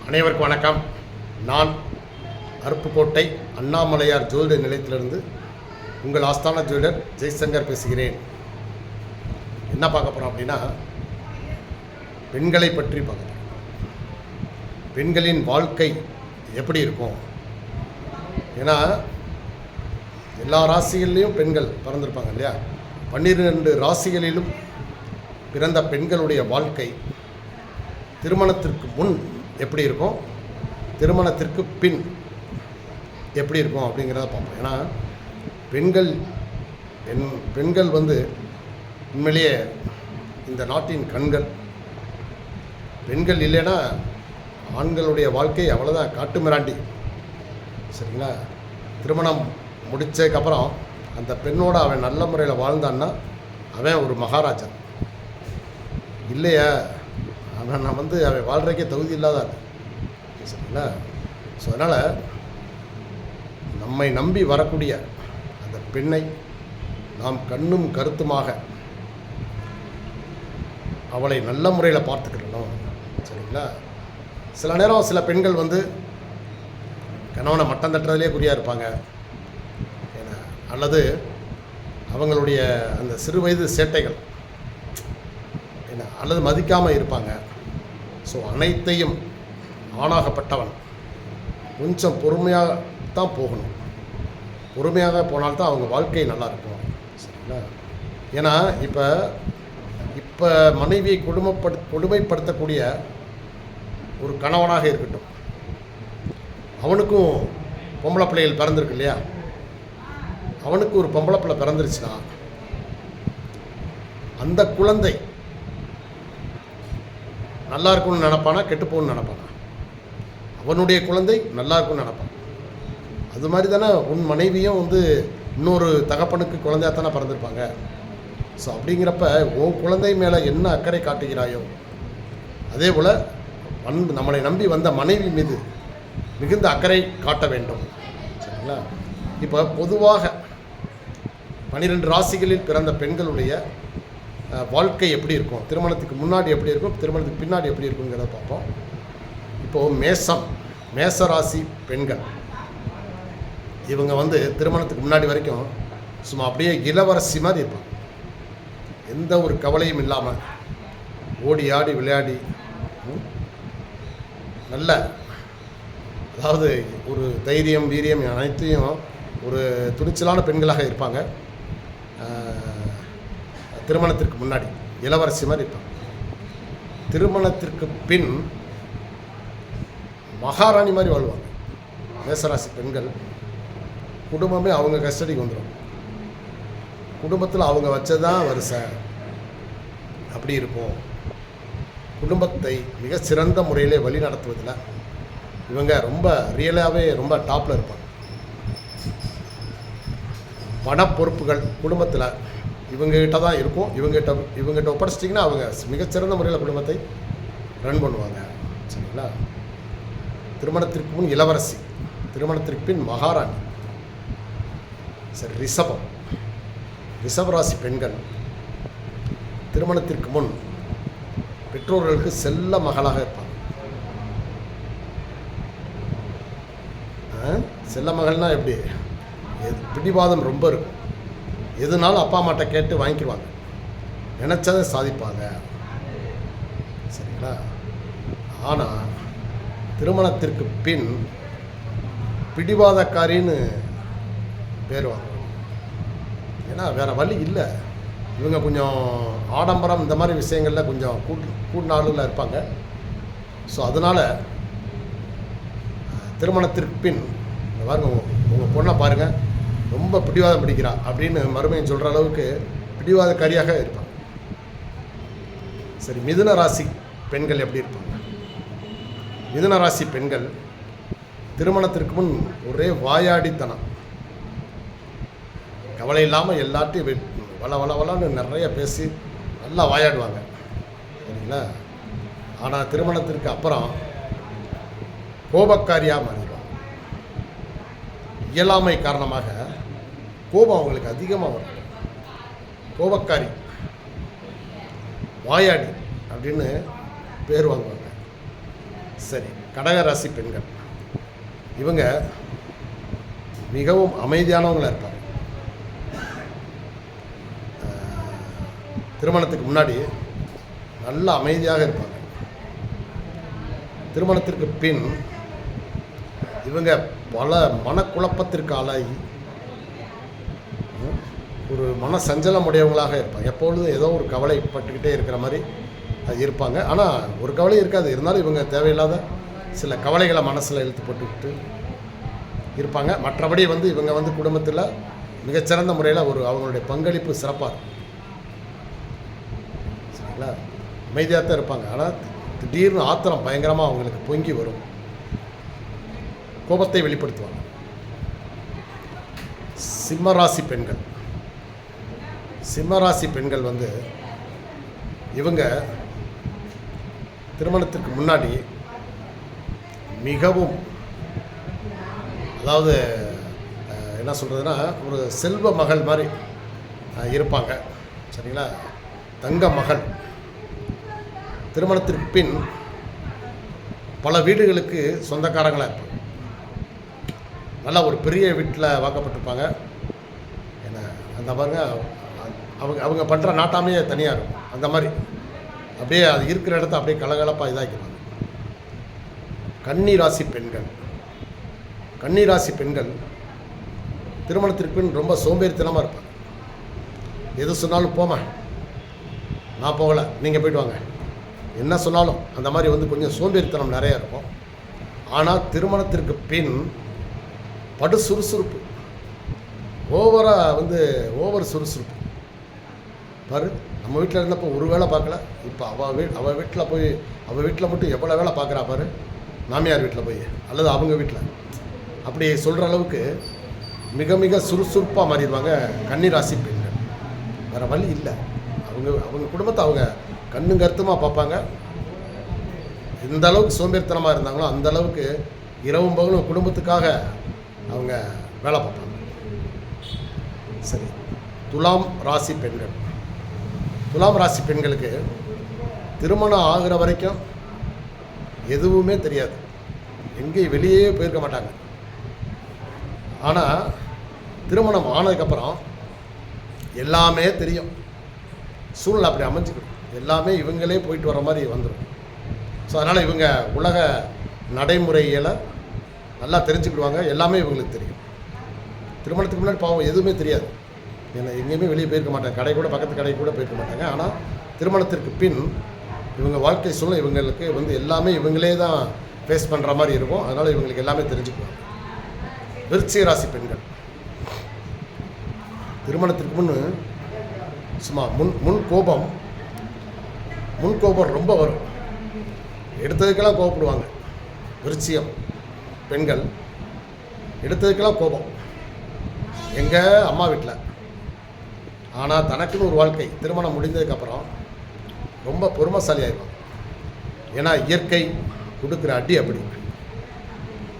அனைவருக்கும் வணக்கம். நான் அருப்புக்கோட்டை அண்ணாமலையார் ஜோதிட நிலையத்திலிருந்து உங்கள் ஆஸ்தான ஜோதிடர் ஜெய்சங்கர் பேசுகிறேன். என்ன பார்க்க போகிறோம் அப்படின்னா, பெண்களை பற்றி பார்க்குறோம். பெண்களின் வாழ்க்கை எப்படி இருக்கும்? ஏன்னா எல்லா ராசிகள்லேயும் பெண்கள் பிறந்திருப்பாங்க இல்லையா? 12 ராசிகளிலும் பிறந்த பெண்களுடைய வாழ்க்கை திருமணத்திற்கு முன் எப்படி இருக்கும், திருமணத்திற்கு பின் எப்படி இருக்கும் அப்படிங்கிறத பார்ப்போம். ஏன்னா பெண்கள் உண்மையிலேயே இந்த நாட்டின் கண்கள். பெண்கள் இல்லைன்னா ஆண்களுடைய வாழ்க்கை அவ்வளோதான், காட்டு மிராண்டி. சரிங்களா? திருமணம் முடித்ததுக்கப்புறம் அந்த பெண்ணோடு அவன் நல்ல முறையில் வாழ்ந்தான்னா அவன் ஒரு மகாராஜா. இல்லையா அவன் அவன் வாழ்கிறக்கே தகுதி இல்லாதான். சரிங்களா? ஸோ அதனால் நம்மை நம்பி வரக்கூடிய அந்த பெண்ணை நாம் கண்ணும் கருத்துமாக அவளை நல்ல முறையில் பார்த்துக்கிடணும். சரிங்களா? சில நேரம் சில பெண்கள் கணவனை மட்டம் தட்டுறதுலேயே குறியாக இருப்பாங்க. ஏன்னா அல்லது அவங்களுடைய அந்த சிறு வயது சேட்டைகள் என்ன அல்லது மதிக்காமல் இருப்பாங்க. ஸோ அனைத்தையும் ஆணாகப்பட்டவன் கொஞ்சம் பொறுமையாக தான் போகணும். பொறுமையாக போனால்தான் அவங்க வாழ்க்கை நல்லா இருக்கும். சரிங்களா? ஏன்னா இப்போ மனைவியை கொடுமைப்படுத்தக்கூடிய ஒரு கணவனாக இருக்கட்டும், அவனுக்கும் பொம்பளை பிள்ளைகள் பிறந்திருக்கு இல்லையா? அவனுக்கு ஒரு பொம்பளை பிள்ளை பிறந்துருச்சுன்னா அந்த குழந்தை நல்லா இருக்கும்னு நினைப்பானா, கெட்டுப்போன்னு நினைப்பானா? அவனுடைய குழந்தை நல்லா இருக்கும்னு நினைப்பான். அது மாதிரி தானே உன் மனைவியும் இன்னொரு தகப்பனுக்கு குழந்தையாக தானே பிறந்திருப்பாங்க. ஸோ அப்படிங்கிறப்ப உன் குழந்தை மேலே என்ன அக்கறை காட்டுகிறாயோ அதே போல் நம்மளை நம்பி வந்த மனைவி மீது மிகுந்த அக்கறை காட்ட வேண்டும். சரிங்களா? இப்போ பொதுவாக 12 ராசிகளில் பிறந்த பெண்களுடைய வாழ்க்கை எப்படி இருக்கும், திருமணத்துக்கு முன்னாடி எப்படி இருக்கும், திருமணத்துக்கு பின்னாடி எப்படி இருக்குங்கிறத பார்ப்போம். இப்போது மேச ராசி பெண்கள் இவங்க திருமணத்துக்கு முன்னாடி வரைக்கும் சும்மா அப்படியே இளவரசி மாதிரி இருப்பாங்க. எந்த ஒரு கவலையும் இல்லாமல் ஓடி ஆடி விளையாடி நல்ல, அதாவது ஒரு தைரியம் வீரியம் அனைத்தையும் ஒரு துணிச்சலான பெண்களாக இருப்பாங்க. திருமணத்திற்கு முன்னாடி இளவரசி மாதிரி இருப்பாங்க. திருமணத்திற்கு பின் மகாராணி மாதிரி வாழ்வாங்க. மேசராசி பெண்கள் குடும்பமே அவங்க கஸ்டடிக்கு வந்துடும். குடும்பத்தில் அவங்க வச்சதான் வரிசை அப்படி இருக்கும். குடும்பத்தை மிக சிறந்த முறையிலே வழி நடத்துவதில் இவங்க ரொம்ப ரியலாகவே ரொம்ப டாப்பில் இருப்பாங்க. பண பொறுப்புகள் குடும்பத்தில் இவங்ககிட்ட தான் இருக்கும். இவங்ககிட்ட ஒப்படைச்சிட்டிங்கன்னா அவங்க மிகச்சிறந்த முறையில் குடும்பத்தை ரன் பண்ணுவாங்க. சரிங்களா? திருமணத்திற்கு முன் இளவரசி, திருமணத்திற்கு பின் மகாராணி. சரி, ரிஷபராசி பெண்கள் திருமணத்திற்கு முன் பெற்றோர்களுக்கு செல்ல மகளாக இருப்பாங்க. செல்ல மகள்னா எப்படி? பிடிவாதம் ரொம்ப இருக்கும். எதுனாலும் அப்பா அம்மாட்ட கேட்டு வாங்கிக்கிடுவாங்க, நினச்சதை சாதிப்பாங்க. சரிங்களா? ஆனால் திருமணத்திற்கு பின் பிடிவாதக்காரின்னு பேர் வாங்க. ஏன்னா வேறு வழி இல்லை. இவங்க கொஞ்சம் ஆடம்பரம் இந்த மாதிரி விஷயங்களில் கொஞ்சம் கூட்டினாளில் இருப்பாங்க. ஸோ அதனால் திருமணத்திற்கு பின் பாருங்க, உங்கள் பொண்ணை பாருங்கள் ரொம்ப பிடிவாதம் பிடிக்கிறா அப்படின்னு மறுமையும் சொல்கிற அளவுக்கு பிடிவாதக்காரியாக இருப்பாங்க. சரி, மிதுன ராசி பெண்கள் எப்படி இருப்பாங்க? மிதுன ராசி பெண்கள் திருமணத்திற்கு முன் ஒரே வாயாடித்தனம், கவலை இல்லாமல் எல்லாத்தையும் வளன்னு நிறைய பேசி நல்லா வாயாடுவாங்க. சரிங்களா? ஆனால் திருமணத்திற்கு அப்புறம் கோபக்காரியாக மாறிடுவாங்க. இயலாமை காரணமாக கோபம் அவங்களுக்கு அதிகமாக வரும். கோபக்காரி, வாயாடி அப்படின்னு பேர் வாங்குவாங்க. சரி, கடக ராசி பெண்கள் இவங்க மிகவும் அமைதியானவங்களாக இருப்பாங்க. திருமணத்துக்கு முன்னாடி நல்ல அமைதியாக இருப்பாங்க. திருமணத்திற்கு பின் இவங்க பல மனக்குழப்பத்திற்கு ஆளாகி ஒரு மன சஞ்சலம் உடையவங்களாக இருப்பாங்க. எப்பொழுதும் ஏதோ ஒரு கவலைப்பட்டுக்கிட்டே இருக்கிற மாதிரி இருப்பாங்க. ஆனால் ஒரு கவலையும் இருக்காது. இருந்தாலும் இவங்க தேவையில்லாத சில கவலைகளை மனசில் இழுத்து போட்டுக்கிட்டு இருப்பாங்க. மற்றபடி இவங்க குடும்பத்தில் மிகச்சிறந்த முறையில் அவங்களுடைய பங்களிப்பு சிறப்பாக இருக்கும். சரிங்களா? அமைதியாக தான் இருப்பாங்க. ஆனால் திடீர்னு ஆத்திரம் பயங்கரமாக அவங்களுக்கு பொங்கி வரும். கோபத்தை வெளிப்படுத்துவாங்க. சிம்மராசி பெண்கள் இவங்க திருமணத்திற்கு முன்னாடி மிகவும், அதாவது என்ன சொல்கிறதுனா, ஒரு செல்வ மகள் மாதிரி இருப்பாங்க. சரிங்களா? தங்க மகள். திருமணத்திற்கு பின் பல வீடுகளுக்கு சொந்தக்காரங்களாக இருப்பாங்க. நல்லா ஒரு பெரிய வீட்டில் வாக்கப்பட்டிருப்பாங்க. ஏன்னா அந்த பாருங்க, அவங்க பண்ணுற நாட்டாமையே தனியாக இருக்கும். அந்த மாதிரி அப்படியே அது இருக்கிற இடத்த அப்படியே கலகலப்பாக இதாக்கிடுவாங்க. கன்னி ராசி பெண்கள் திருமணத்திற்கு பின் ரொம்ப சோம்பேறித்தனமாக இருப்பாங்க. எது சொன்னாலும் போமா, நான் போகலை, நீங்கள் போய்ட்டு வாங்க, என்ன சொன்னாலும் அந்த மாதிரி கொஞ்சம் சோம்பேறித்தனம் நிறையா இருக்கும். ஆனால் திருமணத்திற்கு பின் படு சுறுசுறுப்பு, ஓவர் சுறுசுறுப்பு. பாரு, நம்ம வீட்டில் இருந்தப்போ ஒரு வேலை பார்க்கல, இப்போ அவள் வீட்டில் மட்டும் எவ்வளோ வேலை பார்க்குறா பாரு, மாமியார் வீட்டில் போய் அல்லது அவங்க வீட்டில். அப்படி சொல்கிற அளவுக்கு மிக மிக சுறுசுறுப்பாக மாறிடுவாங்க கன்னிராசி பெண்கள். வேறு வழி இல்லை. அவங்க குடும்பத்தை அவங்க கண்ணும் கருத்துமாக பார்ப்பாங்க. எந்த அளவுக்கு சோம்பேறித்தனமாக இருந்தாங்களோ அந்த அளவுக்கு இரவும் பகலும் குடும்பத்துக்காக அவங்க வேலை பார்ப்பாங்க. சரி, துலாம் ராசி பெண்களுக்கு திருமணம் ஆகிற வரைக்கும் எதுவுமே தெரியாது. எங்கேயும் வெளியே போயிருக்க மாட்டாங்க. ஆனால் திருமணம் ஆனதுக்கப்புறம் எல்லாமே தெரியும். சூழ்நிலை அப்படி அமைஞ்சிக்கணும். எல்லாமே இவங்களே போயிட்டு வர மாதிரி வந்துடும். ஸோ அதனால் இவங்க உலக நடைமுறைகளை நல்லா தெரிஞ்சுக்கிடுவாங்க. எல்லாமே இவங்களுக்கு தெரியும். திருமணத்துக்கு முன்னாடி பாவம் எதுவுமே தெரியாது. ஏன்னா எங்கேயுமே வெளியே போயிருக்க மாட்டாங்க. கடை கூட, பக்கத்து கடை கூட போயிருக்க மாட்டாங்க. ஆனால் திருமணத்திற்கு பின் இவங்க வாழ்க்கை சூழ்நிலை இவங்களுக்கு எல்லாமே இவங்களே தான் ஃபேஸ் பண்ணுற மாதிரி இருக்கும். அதனால் இவங்களுக்கு எல்லாமே தெரிஞ்சுக்குவாங்க. விருச்சிக ராசி பெண்கள் திருமணத்திற்கு முன் சும்மா முன் கோபம் ரொம்ப வரும். எடுத்ததுக்கெல்லாம் கோபப்படுவாங்க. விருச்சிகம் பெண்கள் எடுத்ததுக்கெல்லாம் கோபம். எங்கள் அம்மா வீட்டில். ஆனால் தனக்குன்னு ஒரு வாழ்க்கை திருமணம் முடிந்ததுக்கப்புறம் ரொம்ப பொறுமைசாலி ஆயிடுவாங்க. ஏன்னா இயற்கை கொடுக்குற அடி அப்படி.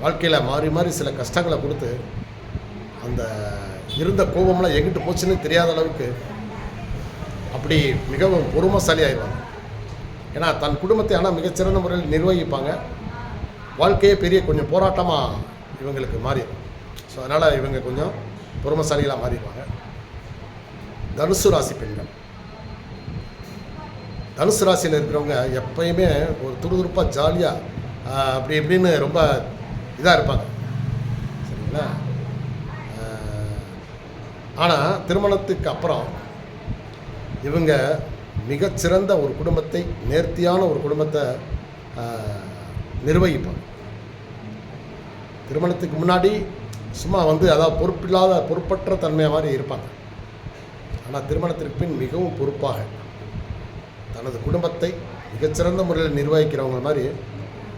வாழ்க்கையில் மாறி மாறி சில கஷ்டங்களை கொடுத்து அந்த இருந்த கோபம்லாம் எங்கிட்டு போச்சுன்னு தெரியாத அளவுக்கு அப்படி மிகவும் பொறுமைசாலி ஆயிடுவாங்க. ஏன்னா தன் குடும்பத்தை ஆனால் மிகச்சிறந்த முறையில் நிர்வகிப்பாங்க. வாழ்க்கையே கொஞ்சம் போராட்டமாக இவங்களுக்கு மாறிடும். ஸோ அதனால் இவங்க கொஞ்சம் பொறுமைசாலிகளாக மாறிடுவாங்க. தனுசு ராசி பெண்கள் தனுசு ராசியில் இருக்கிறவங்க எப்பயுமே ஒரு துருதுருப்பாக ஜாலியாக அப்படி இப்படின்னு ரொம்ப இதாக இருப்பாங்க. சரிங்களா? ஆனால் திருமணத்துக்கு அப்புறம் இவங்க மிகச்சிறந்த ஒரு குடும்பத்தை, நேர்த்தியான ஒரு குடும்பத்தை நிர்வகிப்பாங்க. திருமணத்துக்கு முன்னாடி சும்மா அதாவது பொறுப்பற்ற தன்மையாக மாதிரி இருப்பாங்க. ஆனால் திருமணத்திற்கு பின் மிகவும் பொறுப்பாக தனது குடும்பத்தை மிகச்சிறந்த முறையில் நிர்வகிக்கிறவங்க மாதிரி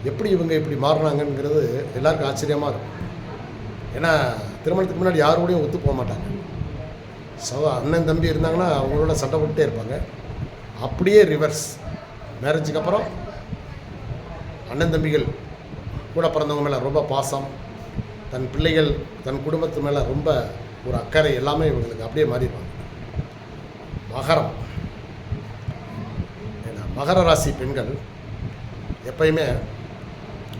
எப்படி இவங்க இப்படி மாறினாங்கங்கிறது எல்லாருக்கும் ஆச்சரியமாக இருக்கும். ஏன்னா திருமணத்துக்கு முன்னாடி யாரோடையும் ஒத்து போக மாட்டாங்க. அண்ணன் தம்பி இருந்தாங்கன்னா அவங்களோட சண்டை போட்டுட்டே இருப்பாங்க. அப்படியே ரிவர்ஸ், மேரேஜுக்கு அப்புறம் அண்ணன் தம்பிகள் கூட பிறந்தவங்க மேலே ரொம்ப பாசம், தன் பிள்ளைகள் தன் குடும்பத்து மேலே ரொம்ப ஒரு அக்கறை, எல்லாமே இவங்களுக்கு அப்படியே மாறிடுவாங்க. மகர ராசி பெண்கள் எப்பயுமே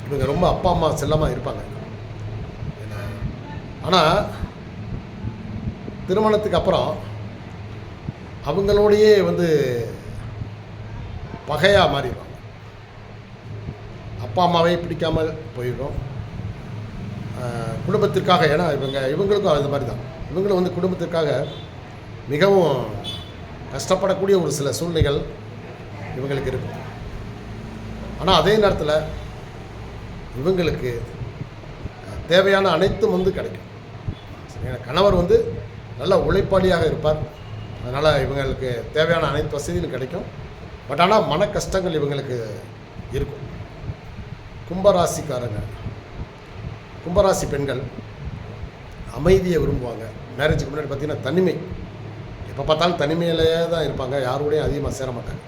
இவங்க ரொம்ப அப்பா அம்மா செல்லமாக இருப்பாங்க. ஆனால் திருமணத்துக்கு அப்புறம் அவங்களோடையே வந்து பகையாக மாறிடுவாங்க. அப்பா அம்மாவே பிடிக்காமல் போயிடும். குடும்பத்திற்காக, ஏன்னா இவங்களுக்கும் அது மாதிரி தான், இவங்களும் வந்து குடும்பத்திற்காக மிகவும் கஷ்டப்படக்கூடிய ஒரு சில சூழ்நிலைகள் இவங்களுக்கு இருக்கும். ஆனால் அதே நேரத்தில் இவங்களுக்கு தேவையான அனைத்தும் வந்து கிடைக்கும். சரிங்களா? கணவர் வந்து நல்ல உழைப்பாளியாக இருப்பார். அதனால் இவங்களுக்கு தேவையான அனைத்து வசதிகளும் கிடைக்கும். பட் ஆனால் மன கஷ்டங்கள் இவங்களுக்கு இருக்கும். கும்பராசிக்காரங்க, கும்பராசி பெண்கள் அமைதியை விரும்புவாங்க. மேரேஜுக்கு முன்னாடி பார்த்திங்கன்னா தனிமை, எப்போ பார்த்தாலும் தனிமையிலேயே தான் இருப்பாங்க, யாரோடையும் அதிகமாக சேர மாட்டாங்க.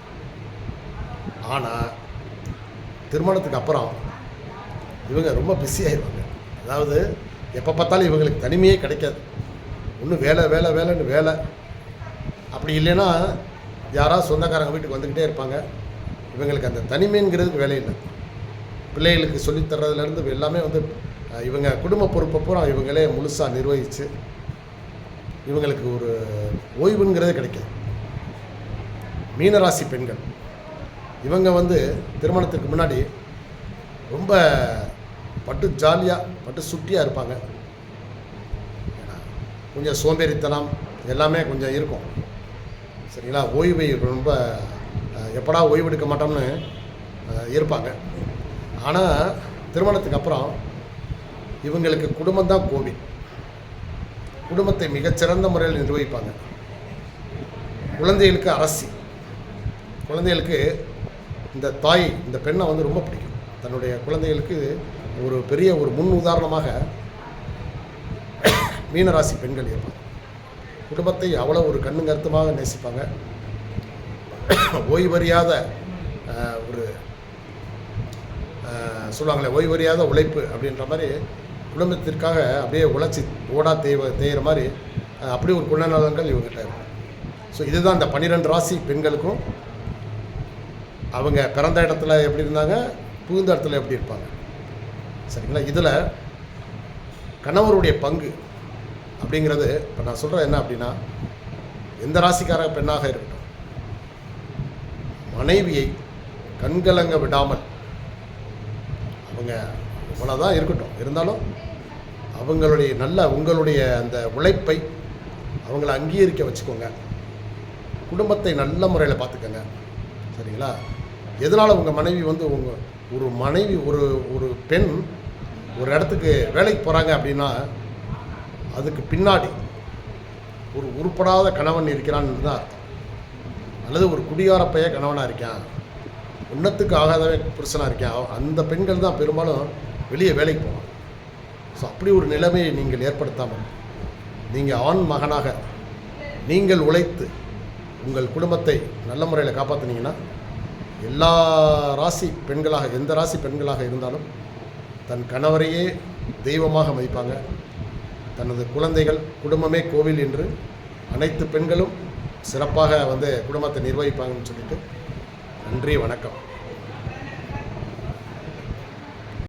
ஆனால் திருமணத்துக்கு அப்புறம் இவங்க ரொம்ப பிஸியாகிடுவாங்க. அதாவது எப்போ பார்த்தாலும் இவங்களுக்கு தனிமையே கிடைக்காது. ஒன்றும் வேலை வேலை வேலைன்னு வேலை, அப்படி இல்லைன்னா யாராவது சொந்தக்காரங்க வீட்டுக்கு வந்துக்கிட்டே இருப்பாங்க. இவங்களுக்கு அந்த தனிமைங்கிறதுக்கு வேலை இல்லை. பிள்ளைகளுக்கு சொல்லித்தர்றதுலேருந்து எல்லாமே வந்து இவங்க குடும்ப பொறுப்பை பூரா இவங்களே முழுசாக நிர்வகித்து இவங்களுக்கு ஒரு ஓய்வுங்கிறதே கிடைக்காது. மீனராசி பெண்கள் இவங்க வந்து திருமணத்துக்கு முன்னாடி ரொம்ப பட்டு ஜாலியாக பட்டு சுட்டியாக இருப்பாங்க. கொஞ்சம் சோம்பேறித்தனம் எல்லாமே கொஞ்சம் இருக்கும். சரிங்களா? ஓய்வை ரொம்ப எப்படா ஓய்வு எடுக்க மாட்டோம்னு இருப்பாங்க. ஆனால் திருமணத்துக்கு அப்புறம் இவங்களுக்கு குடும்பம்தான் கோவில். குடும்பத்தை மிகச்சிறந்த முறையில் நிர்வகிப்பாங்க. குழந்தைகளுக்கு அரசி, குழந்தைகளுக்கு இந்த தாய், இந்த பெண்ணை வந்து ரொம்ப பிடிக்கும். தன்னுடைய குழந்தைகளுக்கு ஒரு பெரிய ஒரு முன் உதாரணமாக மீனராசி பெண்கள் இருப்பாங்க. குடும்பத்தை அவ்வளோ ஒரு கண்ணு கருத்துமாக நேசிப்பாங்க. ஓய்வறியாத ஒரு சொல்லுவாங்களே, ஓய்வறியாத உழைப்பு அப்படின்ற மாதிரி குடும்பத்திற்காக அப்படியே உழைச்சி ஓடா தேயிற மாதிரி அப்படி ஒரு குணநலன்கள் இவங்ககிட்ட இருக்கும். ஸோ இதுதான் இந்த 12 ராசி பெண்களுக்கும் அவங்க பிறந்த இடத்துல எப்படி இருந்தாங்க, புகுந்த இடத்துல எப்படி இருப்பாங்க. சரிங்களா? இதில் கணவருடைய பங்கு அப்படிங்கிறது இப்போ நான் சொல்கிறேன் என்ன அப்படின்னா, எந்த ராசிக்கார பெண்ணாக இருக்கட்டும், மனைவியை கண்கலங்க விடாமல், அவங்க இவ்வளோதான் இருக்கட்டும், இருந்தாலும் அவங்களுடைய உங்களுடைய அந்த உழைப்பை அவங்கள அங்கீகரிக்க வச்சுக்கோங்க. குடும்பத்தை நல்ல முறையில் பார்த்துக்கோங்க. சரிங்களா? எதனால் உங்கள் மனைவி வந்து ஒரு மனைவி ஒரு பெண் ஒரு இடத்துக்கு வேலைக்கு போகிறாங்க அப்படின்னா அதுக்கு பின்னாடி ஒரு உருப்படாத கணவன் இருக்கிறான்னு தான் அர்த்தம். அல்லது ஒரு குடிகார பைய கணவனாக இருக்கான், உன்னத்துக்கு ஆகாதவே புருஷனாக இருக்கான், அந்த பெண்கள் தான் பெரும்பாலும் வெளியே வேலைக்கு போவாங்க. ஸோ அப்படி ஒரு நிலைமையை நீங்கள் ஏற்படுத்தாமல் நீங்கள் ஆண் மகனாக நீங்கள் உழைத்து உங்கள் குடும்பத்தை நல்ல முறையில் காப்பாற்றினீங்கன்னா எல்லா ராசி பெண்களாக, எந்த ராசி பெண்களாக இருந்தாலும் தன் கணவரையே தெய்வமாக மதிப்பாங்க. தனது குழந்தைகள், குடும்பமே கோவில் என்று அனைத்து பெண்களும் சிறப்பாக வந்து குடும்பத்தை நிர்வகிப்பாங்கன்னு சொல்லிட்டு நன்றி, வணக்கம்.